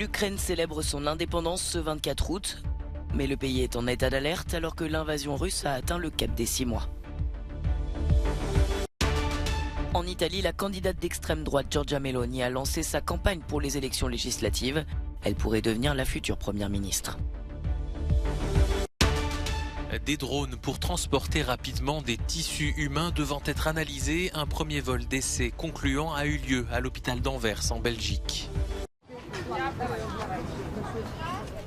L'Ukraine célèbre son indépendance ce 24 août, mais le pays est en état d'alerte alors que l'invasion russe a atteint le cap des 6 mois. En Italie, la candidate d'extrême droite Giorgia Meloni a lancé sa campagne pour les élections législatives. Elle pourrait devenir la future première ministre. Des drones pour transporter rapidement des tissus humains devant être analysés. Un premier vol d'essai concluant a eu lieu à l'hôpital d'Anvers en Belgique.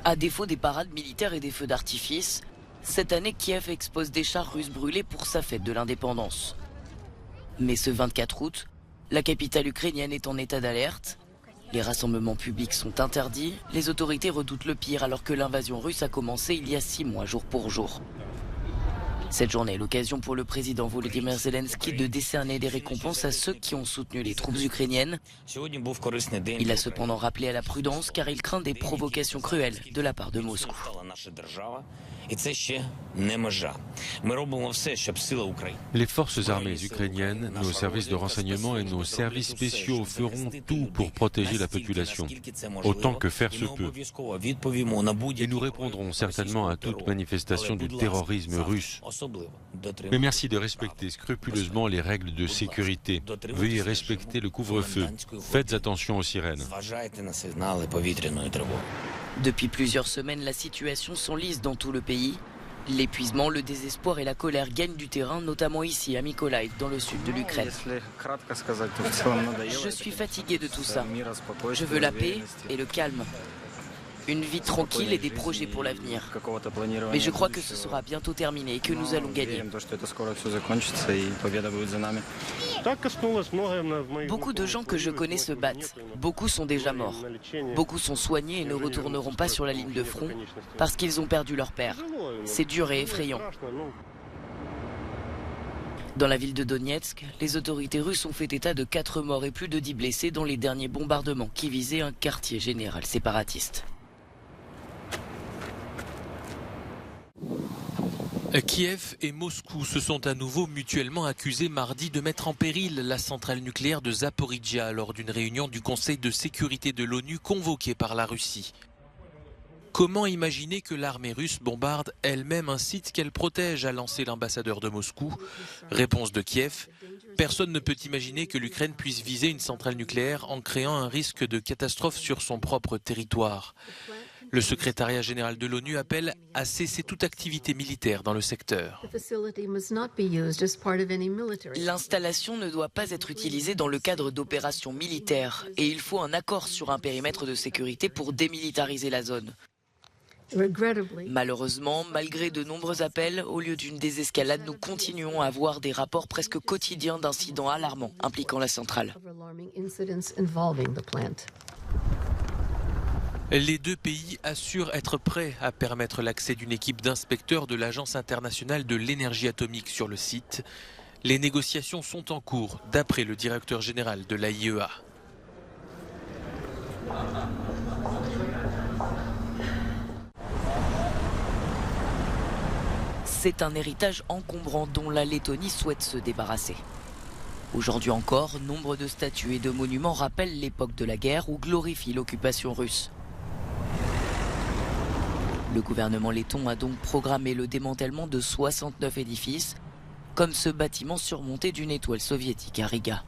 À défaut des parades militaires et des feux d'artifice, cette année Kiev expose des chars russes brûlés pour sa fête de l'indépendance. Mais ce 24 août, la capitale ukrainienne est en état d'alerte. Les rassemblements publics sont interdits. Les autorités redoutent le pire alors que l'invasion russe a commencé il y a 6 mois, jour pour jour. Cette journée est l'occasion pour le président Volodymyr Zelensky de décerner des récompenses à ceux qui ont soutenu les troupes ukrainiennes. Il a cependant rappelé à la prudence car il craint des provocations cruelles de la part de Moscou. Les forces armées ukrainiennes, nos services de renseignement et nos services spéciaux feront tout pour protéger la population, autant que faire se peut. Et nous répondrons certainement à toute manifestation du terrorisme russe. Mais merci de respecter scrupuleusement les règles de sécurité. Veuillez respecter le couvre-feu. Faites attention aux sirènes. Depuis plusieurs semaines, la situation s'enlise dans tout le pays. L'épuisement, le désespoir et la colère gagnent du terrain, notamment ici à Mykolaiv, dans le sud de l'Ukraine. Je suis fatigué de tout ça. Je veux la paix et le calme. Une vie tranquille et des projets pour l'avenir. Mais je crois que ce sera bientôt terminé et que nous allons gagner. Beaucoup de gens que je connais se battent. Beaucoup sont déjà morts. Beaucoup sont soignés et ne retourneront pas sur la ligne de front parce qu'ils ont perdu leur père. C'est dur et effrayant. Dans la ville de Donetsk, les autorités russes ont fait état de 4 morts et plus de 10 blessés dans les derniers bombardements qui visaient un quartier général séparatiste. Kiev et Moscou se sont à nouveau mutuellement accusés mardi de mettre en péril la centrale nucléaire de Zaporijia lors d'une réunion du Conseil de sécurité de l'ONU convoquée par la Russie. Comment imaginer que l'armée russe bombarde elle-même un site qu'elle protège, a lancé l'ambassadeur de Moscou. Réponse de Kiev: personne ne peut imaginer que l'Ukraine puisse viser une centrale nucléaire en créant un risque de catastrophe sur son propre territoire. Le secrétariat général de l'ONU appelle à cesser toute activité militaire dans le secteur. L'installation ne doit pas être utilisée dans le cadre d'opérations militaires et il faut un accord sur un périmètre de sécurité pour démilitariser la zone. Malheureusement, malgré de nombreux appels, au lieu d'une désescalade, nous continuons à avoir des rapports presque quotidiens d'incidents alarmants impliquant la centrale. Les deux pays assurent être prêts à permettre l'accès d'une équipe d'inspecteurs de l'Agence internationale de l'énergie atomique sur le site. Les négociations sont en cours, d'après le directeur général de l'AIEA. C'est un héritage encombrant dont la Lettonie souhaite se débarrasser. Aujourd'hui encore, nombre de statues et de monuments rappellent l'époque de la guerre ou glorifient l'occupation russe. Le gouvernement letton a donc programmé le démantèlement de 69 édifices, comme ce bâtiment surmonté d'une étoile soviétique à Riga.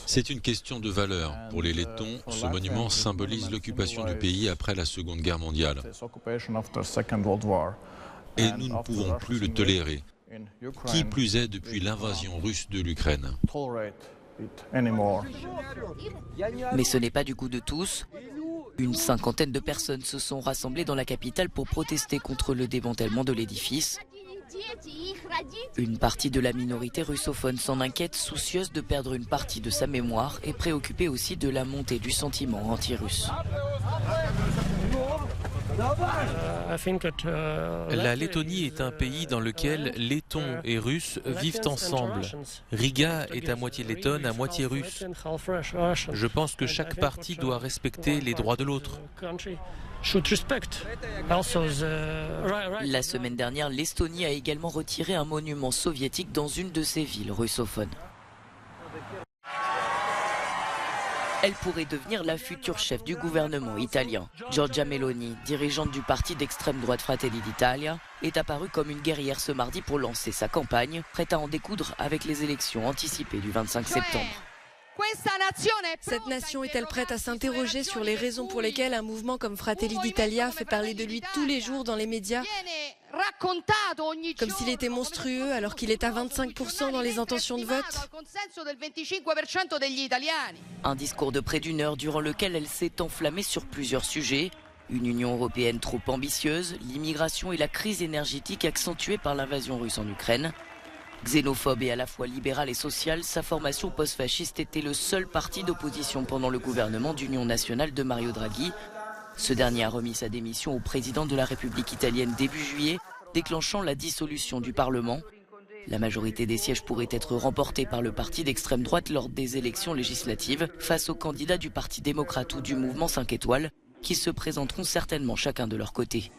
C'est une question de valeur. Pour les Lettons, ce monument symbolise l'occupation du pays après la Seconde Guerre mondiale. Et nous ne pouvons plus le tolérer. Qui plus est depuis l'invasion russe de l'Ukraine. Mais ce n'est pas du goût de tous. Une cinquantaine de personnes se sont rassemblées dans la capitale pour protester contre le démantèlement de l'édifice. Une partie de la minorité russophone s'en inquiète, soucieuse de perdre une partie de sa mémoire et préoccupée aussi de la montée du sentiment anti-russe. La Lettonie est un pays dans lequel Lettons et Russes vivent ensemble. Riga est à moitié lettonne, à moitié russe. Je pense que chaque partie doit respecter les droits de l'autre. La semaine dernière, l'Estonie a également retiré un monument soviétique dans une de ses villes russophones. Elle pourrait devenir la future chef du gouvernement italien. Giorgia Meloni, dirigeante du parti d'extrême droite Fratelli d'Italia, est apparue comme une guerrière ce mardi pour lancer sa campagne, prête à en découdre avec les élections anticipées du 25 septembre. Cette nation est-elle prête à s'interroger sur les raisons pour lesquelles un mouvement comme Fratelli d'Italia fait parler de lui tous les jours dans les médias, comme s'il était monstrueux alors qu'il est à 25% dans les intentions de vote? Un discours de près d'1 heure durant lequel elle s'est enflammée sur plusieurs sujets. Une Union européenne trop ambitieuse, l'immigration et la crise énergétique accentuée par l'invasion russe en Ukraine. Xénophobe et à la fois libérale et sociale, sa formation post-fasciste était le seul parti d'opposition pendant le gouvernement d'union nationale de Mario Draghi. Ce dernier a remis sa démission au président de la République italienne début juillet, déclenchant la dissolution du Parlement. La majorité des sièges pourrait être remportée par le parti d'extrême droite lors des élections législatives face aux candidats du Parti démocrate ou du mouvement 5 étoiles, qui se présenteront certainement chacun de leur côté.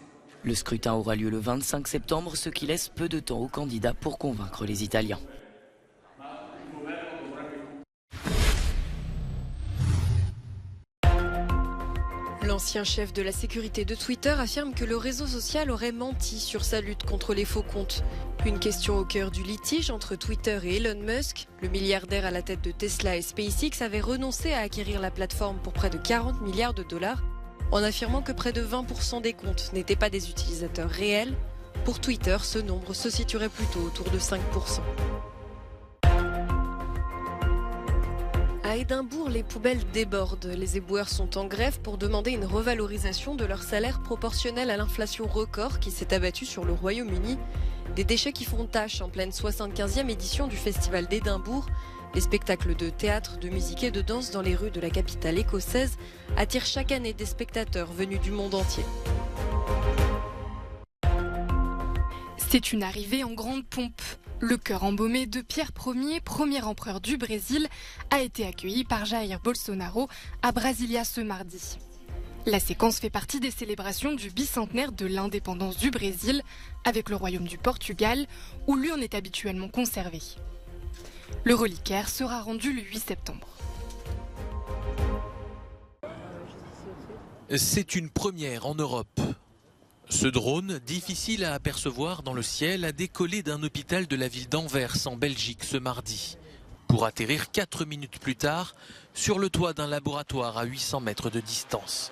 Le scrutin aura lieu le 25 septembre, ce qui laisse peu de temps aux candidats pour convaincre les Italiens. L'ancien chef de la sécurité de Twitter affirme que le réseau social aurait menti sur sa lutte contre les faux comptes. Une question au cœur du litige entre Twitter et Elon Musk. Le milliardaire à la tête de Tesla et SpaceX avait renoncé à acquérir la plateforme pour près de 40 milliards de dollars, en affirmant que près de 20% des comptes n'étaient pas des utilisateurs réels. Pour Twitter, ce nombre se situerait plutôt autour de 5%. À Édimbourg, les poubelles débordent. Les éboueurs sont en grève pour demander une revalorisation de leur salaire proportionnel à l'inflation record qui s'est abattue sur le Royaume-Uni. Des déchets qui font tache en pleine 75e édition du Festival d'Édimbourg. Les spectacles de théâtre, de musique et de danse dans les rues de la capitale écossaise attirent chaque année des spectateurs venus du monde entier. C'est une arrivée en grande pompe. Le cœur embaumé de Pierre Ier, premier empereur du Brésil, a été accueilli par Jair Bolsonaro à Brasilia ce mardi. La séquence fait partie des célébrations du bicentenaire de l'indépendance du Brésil, avec le royaume du Portugal, où l'urne est habituellement conservée. Le reliquaire sera rendu le 8 septembre. C'est une première en Europe. Ce drone, difficile à apercevoir dans le ciel, a décollé d'un hôpital de la ville d'Anvers en Belgique ce mardi, pour atterrir 4 minutes plus tard sur le toit d'un laboratoire à 800 mètres de distance.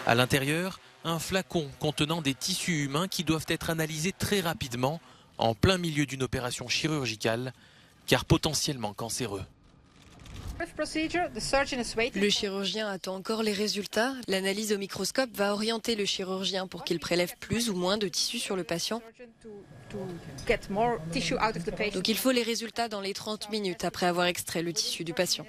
À l'intérieur, un flacon contenant des tissus humains qui doivent être analysés très rapidement, en plein milieu d'une opération chirurgicale, car potentiellement cancéreux. Le chirurgien attend encore les résultats. L'analyse au microscope va orienter le chirurgien pour qu'il prélève plus ou moins de tissu sur le patient. Donc il faut les résultats dans les 30 minutes après avoir extrait le tissu du patient.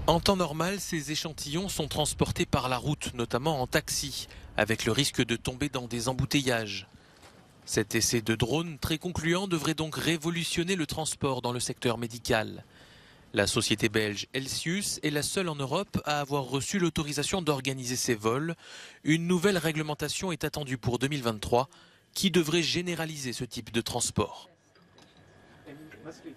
En temps normal, ces échantillons sont transportés par la route, notamment en taxi, avec le risque de tomber dans des embouteillages. Cet essai de drone très concluant devrait donc révolutionner le transport dans le secteur médical. La société belge Elsius est la seule en Europe à avoir reçu l'autorisation d'organiser ces vols. Une nouvelle réglementation est attendue pour 2023 qui devrait généraliser ce type de transport.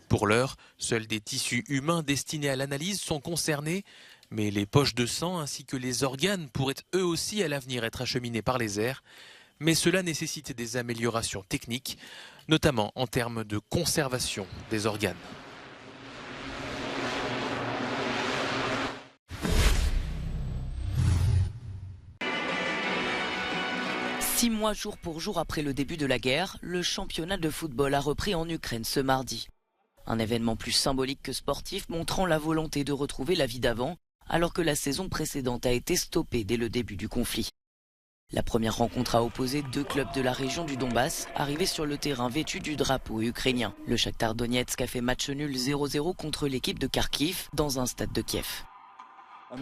Pour l'heure, seuls des tissus humains destinés à l'analyse sont concernés, mais les poches de sang ainsi que les organes pourraient eux aussi à l'avenir être acheminés par les airs. Mais cela nécessite des améliorations techniques, notamment en termes de conservation des organes. Six mois jour pour jour après le début de la guerre, le championnat de football a repris en Ukraine ce mardi. Un événement plus symbolique que sportif montrant la volonté de retrouver la vie d'avant, alors que la saison précédente a été stoppée dès le début du conflit. La première rencontre a opposé deux clubs de la région du Donbass, arrivés sur le terrain vêtus du drapeau ukrainien. Le Shakhtar Donetsk a fait match nul 0-0 contre l'équipe de Kharkiv dans un stade de Kiev.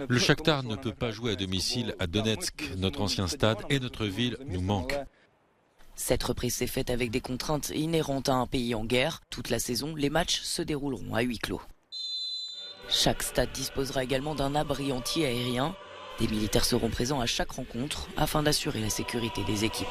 Le Shakhtar ne peut pas jouer à domicile à Donetsk. Notre ancien stade et notre ville nous manquent. Cette reprise s'est faite avec des contraintes inhérentes à un pays en guerre. Toute la saison, les matchs se dérouleront à huis clos. Chaque stade disposera également d'un abri anti-aérien. Des militaires seront présents à chaque rencontre afin d'assurer la sécurité des équipes.